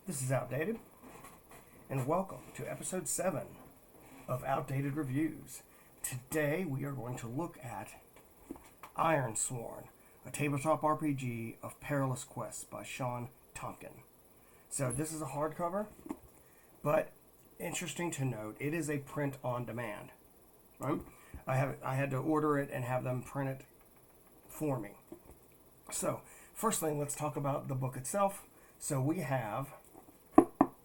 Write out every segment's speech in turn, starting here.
This is Outdated, and welcome to episode 7 of Outdated Reviews. Today we are going to look at Ironsworn, a tabletop RPG of perilous quests by Sean Tompkin. So this is a hardcover, but interesting to note, it is a print on demand. Right? I had to order it and have them print it for me. So first thing, let's talk about the book itself. So we have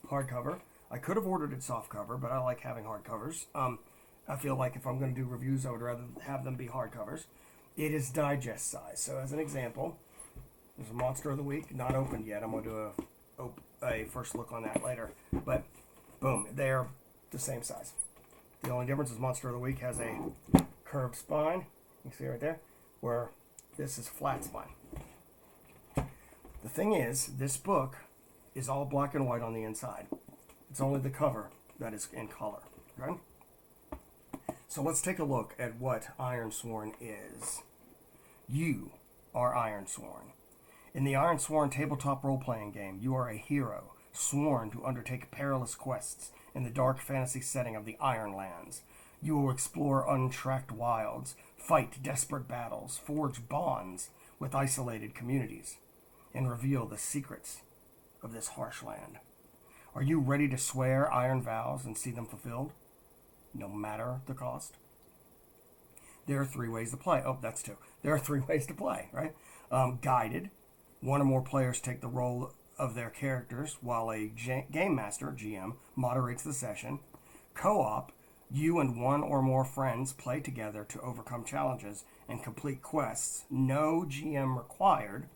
hardcover. I could have ordered it softcover, but I like having hardcovers. I feel like if I'm going to do reviews, I would rather have them be hardcovers. It is digest size. So as an example, there's a Monster of the Week, not opened yet. I'm going to do a first look on that later. But boom, they're the same size. The only difference is Monster of the Week has a curved spine. You can see right there, where this is flat spine. The thing is, this book is all black and white on the inside. It's only the cover that is in color. Okay? So let's take a look at what Ironsworn is. You are Ironsworn. In the Ironsworn tabletop role-playing game, you are a hero, sworn to undertake perilous quests in the dark fantasy setting of the Ironlands. You will explore untracked wilds, fight desperate battles, forge bonds with isolated communities, and reveal the secrets of this harsh land. Are you ready to swear iron vows and see them fulfilled, no matter the cost? There are 3 ways to play. Oh, that's 2. There are 3 ways to play, right? Guided. One or more players take the role of their characters while a game master, GM, moderates the session. Co-op. You and 1 or more friends play together to overcome challenges and complete quests. No GM required.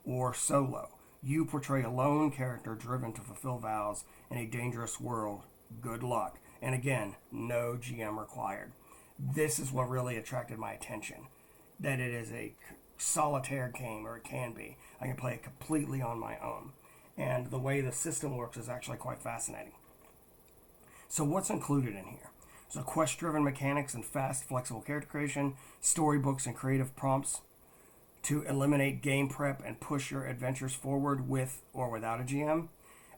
Or solo. You portray a lone character driven to fulfill vows in a dangerous world. Good luck. And again, no GM required. This is what really attracted my attention. That it is a solitaire game, or it can be. I can play it completely on my own. And the way the system works is actually quite fascinating. So what's included in here? So quest-driven mechanics and fast, flexible character creation, storybooks and creative prompts to eliminate game prep and push your adventures forward with or without a GM.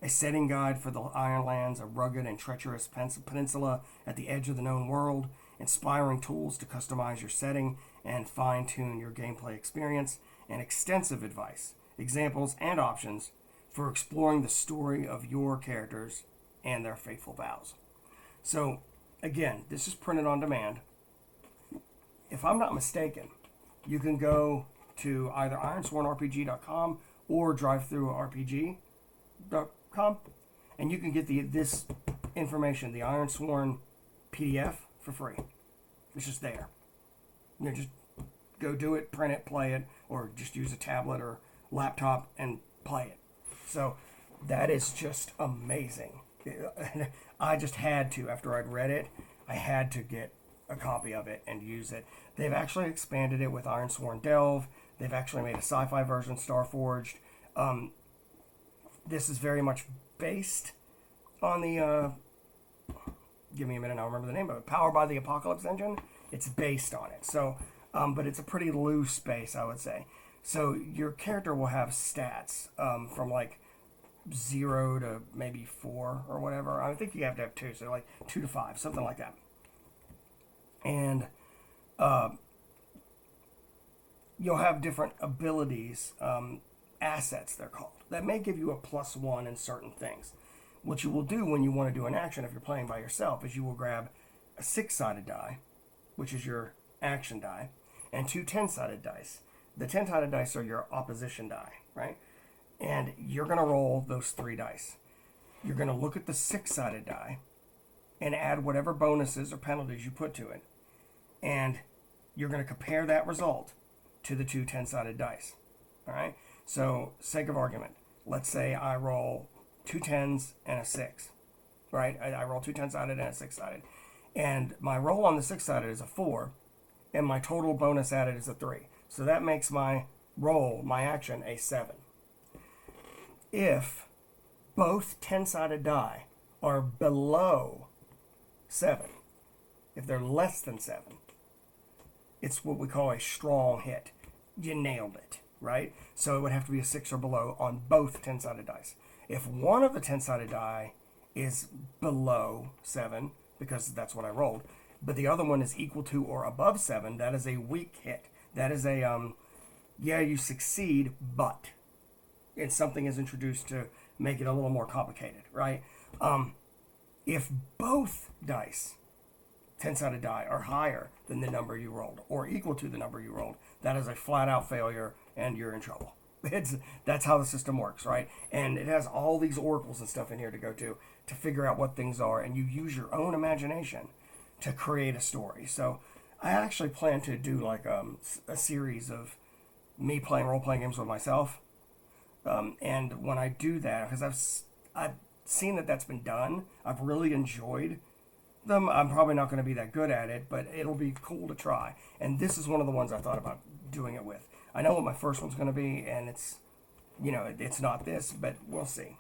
A setting guide for the Ironlands, a rugged and treacherous peninsula at the edge of the known world. Inspiring tools to customize your setting and fine-tune your gameplay experience. And extensive advice, examples, and options for exploring the story of your characters and their faithful vows. So, again, this is printed on demand. If I'm not mistaken, you can go to either ironswornrpg.com or drivethrurpg.com, and you can get this information, the Ironsworn PDF, for free. It's just there. You know, just go do it, print it, play it, or just use a tablet or laptop and play it. So that is just amazing. I just had to, after I'd read it, I had to get a copy of it and use it. They've actually expanded it with Ironsworn Delve. They've actually made a sci-fi version, Starforged. This is very much based on the, give me a minute, I'll remember the name of it, Powered by the Apocalypse engine. It's based on it. So, but it's a pretty loose base, I would say. So your character will have stats from like 0 to maybe 4 or whatever. I think you have to have 2, so like 2 to 5, something like that. And you'll have different abilities, assets they're called, that may give you a +1 in certain things. What you will do when you want to do an action, if you're playing by yourself, is you will grab a 6-sided die, which is your action die, and 2 10-sided dice. The 10-sided dice are your opposition die, right? And you're going to roll those 3 dice. You're going to look at the 6-sided die and add whatever bonuses or penalties you put to it. And you're going to compare that result to the 2 10-sided dice. All right? So, sake of argument, let's say I roll 2 10s and a 6. Right? I roll 2 10-sided and a 6-sided. And my roll on the 6-sided is a 4, and my total bonus added is a 3. So that makes my roll, my action, a 7. If both 10-sided die are below 7, if they're less than 7, it's what we call a strong hit. You nailed it, right? So it would have to be a 6 or below on both 10-sided dice. If one of the 10-sided die is below 7, because that's what I rolled, but the other one is equal to or above 7, that is a weak hit. That is a, yeah, you succeed, but. And something is introduced to make it a little more complicated, right? If both dice, 10-sided die, are higher than the number you rolled, or equal to the number you rolled, that is a flat-out failure, and you're in trouble. That's how the system works, right? And it has all these oracles and stuff in here to go to figure out what things are, and you use your own imagination to create a story. So I actually plan to do like a series of me playing role-playing games with myself. And when I do that, because I've seen that that's been done, I've really enjoyed them. I'm probably not going to be that good at it, but it'll be cool to try. And this is one of the ones I thought about doing it with. I know what my first one's going to be, and it's, you know, it's not this, but we'll see.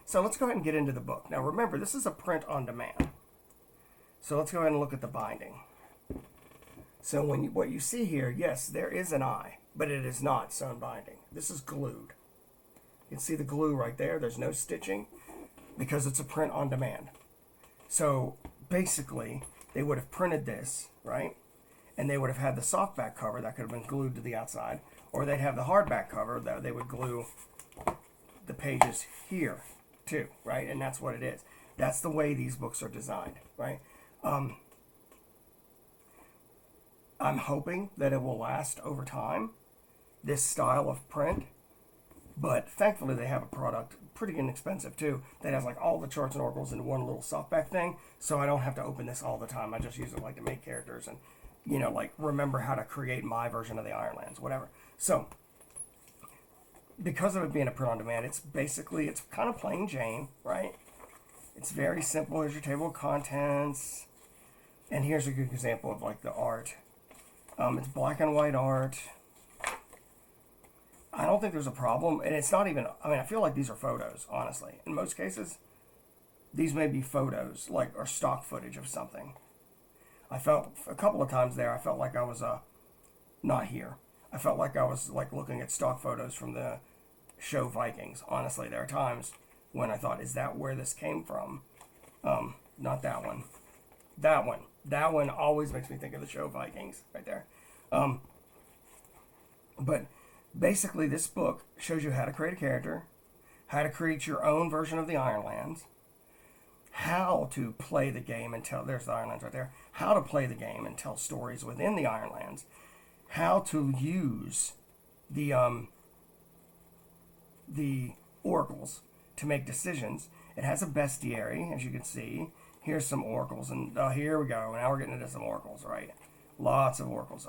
So let's go ahead and get into the book. Now remember, this is a print on demand. So let's go ahead and look at the binding. So what you see here, yes, there is an eye, but it is not sewn binding. This is glued. You can see the glue right there. There's no stitching because it's a print on demand. So basically, they would have printed this, right? And they would have had the softback cover that could have been glued to the outside, or they'd have the hardback cover that they would glue the pages here too, right? And that's what it is. That's the way these books are designed, right? I'm hoping that it will last over time, this style of print. But thankfully, they have a product, pretty inexpensive too, that has like all the charts and oracles in one little softback thing. So I don't have to open this all the time. I just use it like to make characters and, you know, like remember how to create my version of the Ironlands, whatever. So because of it being a print on demand, it's kind of plain Jane, right? It's very simple. Here's your table of contents. And here's a good example of like the art. It's black and white art. I don't think there's a problem, and it's not even, I mean, I feel like these are photos, honestly. In most cases, these may be photos, like, or stock footage of something. I felt, a couple of times there, I felt like I was, not here. I felt like I was, like, looking at stock photos from the show Vikings. Honestly, there are times when I thought, is that where this came from? Not that one. That one. That one always makes me think of the show Vikings, right there. But basically, this book shows you how to create a character, how to create your own version of the Ironlands, how to play the game and tell, there's the Ironlands right there, how to play the game and tell stories within the Ironlands, how to use the oracles to make decisions. It has a bestiary, as you can see. Here's some oracles, and here we go. Now we're getting into some oracles, right? Lots of oracles.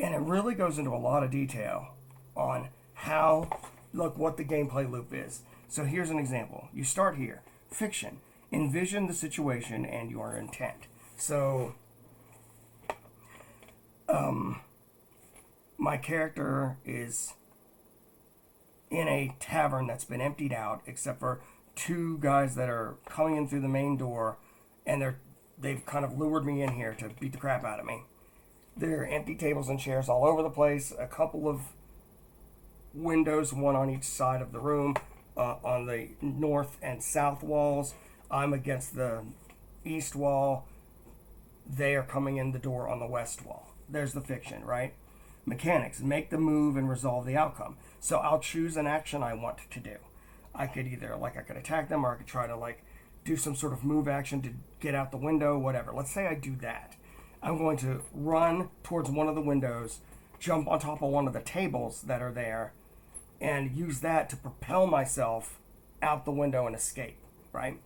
And it really goes into a lot of detail on what the gameplay loop is. So here's an example. You start here. Fiction. Envision the situation and your intent. So, my character is in a tavern that's been emptied out, except for two guys that are coming in through the main door, and they've kind of lured me in here to beat the crap out of me. There are empty tables and chairs all over the place, a couple of windows, one on each side of the room, on the north and south walls. I'm against the east wall. They are coming in the door on the west wall. There's the fiction, right? Mechanics, make the move and resolve the outcome. So I'll choose an action I want to do. I could attack them, or I could try to do some sort of move action to get out the window, whatever. Let's say I do that. I'm going to run towards one of the windows, jump on top of one of the tables that are there, and use that to propel myself out the window and escape, right?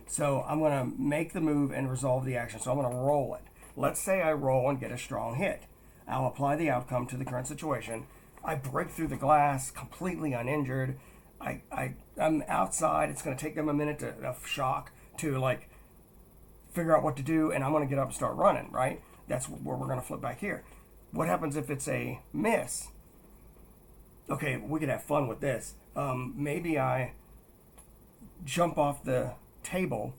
So I'm going to make the move and resolve the action. So I'm going to roll it. Let's say I roll and get a strong hit. I'll apply the outcome to the current situation. I break through the glass completely uninjured. I'm outside. It's going to take them a minute of shock to figure out what to do, and I'm going to get up and start running, right? That's where we're going to flip back here. What happens if it's a miss? Okay, we could have fun with this. Maybe I jump off the table,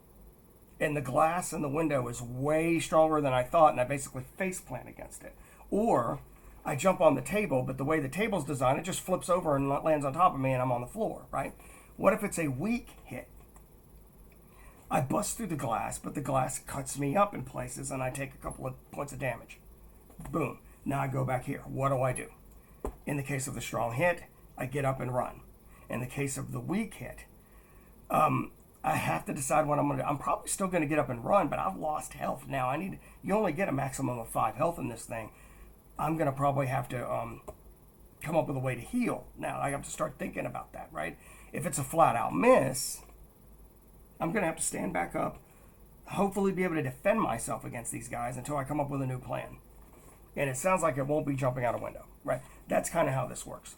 and the glass in the window is way stronger than I thought, and I basically face plant against it. Or I jump on the table, but the way the table's designed, it just flips over and lands on top of me and I'm on the floor, right? What if it's a weak hit? I bust through the glass, but the glass cuts me up in places and I take a couple of points of damage. Boom. Now I go back here. What do? In the case of the strong hit, I get up and run. In the case of the weak hit, I have to decide what I'm going to do. I'm probably still going to get up and run, but I've lost health. Now, you only get a maximum of 5 health in this thing. I'm going to probably have to come up with a way to heal. Now, I have to start thinking about that, right? If it's a flat-out miss, I'm going to have to stand back up, hopefully be able to defend myself against these guys until I come up with a new plan. And it sounds like it won't be jumping out a window, right? That's kind of how this works.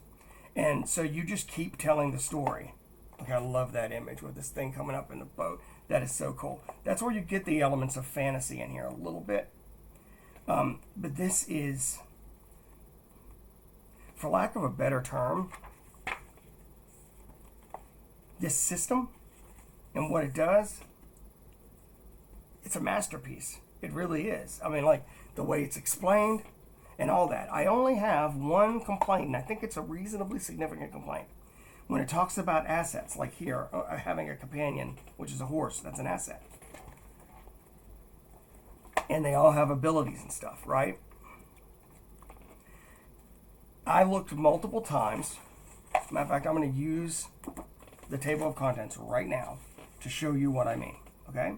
And so you just keep telling the story. Like, I love that image with this thing coming up in the boat. That is so cool. That's where you get the elements of fantasy in here a little bit. But this is, for lack of a better term, this system and what it does, it's a masterpiece. It really is. I mean, like, the way it's explained and all that. I only have one complaint, and I think it's a reasonably significant complaint. When it talks about assets, like here, having a companion, which is a horse, that's an asset. And they all have abilities and stuff, right? I looked multiple times. Matter of fact, I'm going to use the table of contents right now to show you what I mean, okay?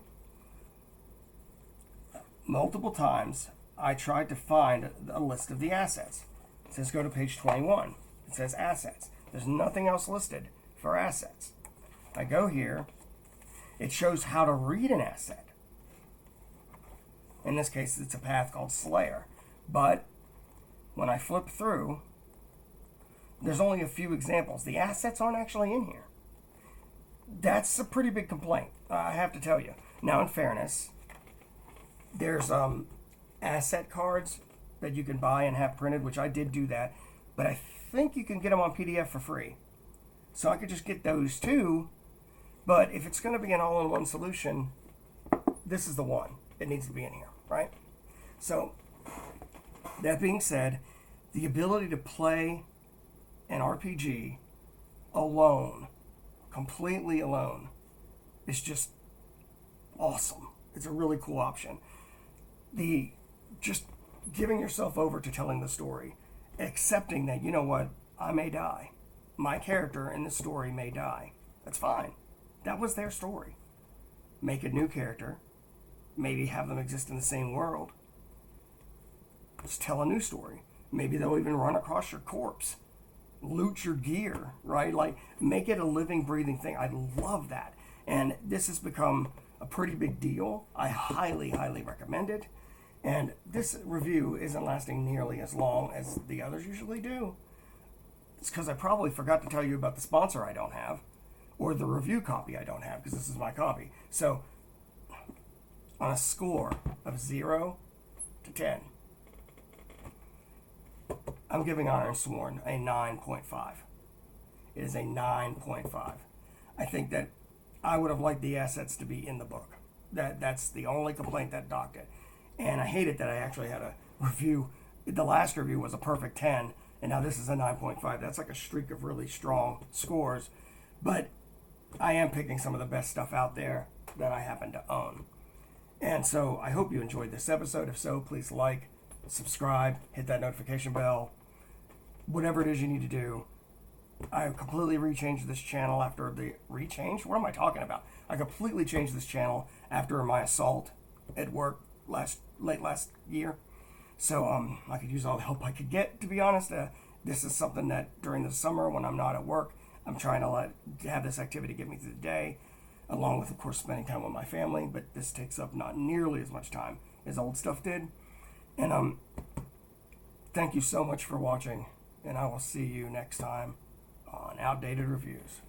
Multiple times, I tried to find a list of the assets. It says go to page 21. It says assets. There's nothing else listed for assets. I go here. It shows how to read an asset. In this case, it's a path called Slayer. But when I flip through, there's only a few examples. The assets aren't actually in here. That's a pretty big complaint, I have to tell you. Now, in fairness, there's asset cards that you can buy and have printed, which I did do that. But I think you can get them on PDF for free. So I could just get those too. But if it's going to be an all-in-one solution, this is the one. It needs to be in here, right? So, that being said, the ability to play an RPG alone, completely alone, is just awesome. It's a really cool option. Just giving yourself over to telling the story, accepting that, you know what, I may die. My character in this story may die. That's fine. That was their story. Make a new character. Maybe have them exist in the same world. Just tell a new story. Maybe they'll even run across your corpse. Loot your gear, right? Like, make it a living, breathing thing. I love that. And this has become a pretty big deal. I highly, highly recommend it. And this review isn't lasting nearly as long as the others usually do. It's because I probably forgot to tell you about the sponsor I don't have, or the review copy I don't have, because this is my copy. So, on a score of 0 to 10, I'm giving Ironsworn a 9.5. It is a 9.5. I think that I would have liked the assets to be in the book. That's the only complaint that docked it. And I hate it that I actually had a review. The last review was a perfect 10, and now this is a 9.5. That's like a streak of really strong scores. But I am picking some of the best stuff out there that I happen to own. And so I hope you enjoyed this episode. If so, please like, subscribe, hit that notification bell, whatever it is you need to do. I completely rechanged this channel after the rechange. What am I talking about? I completely changed this channel after my assault at work late last year. So I could use all the help I could get, to be honest. This is something that during the summer when I'm not at work, I'm trying to have this activity get me through the day, along with, of course, spending time with my family. But this takes up not nearly as much time as old stuff did. And thank you so much for watching, and I will see you next time on Outdated Reviews.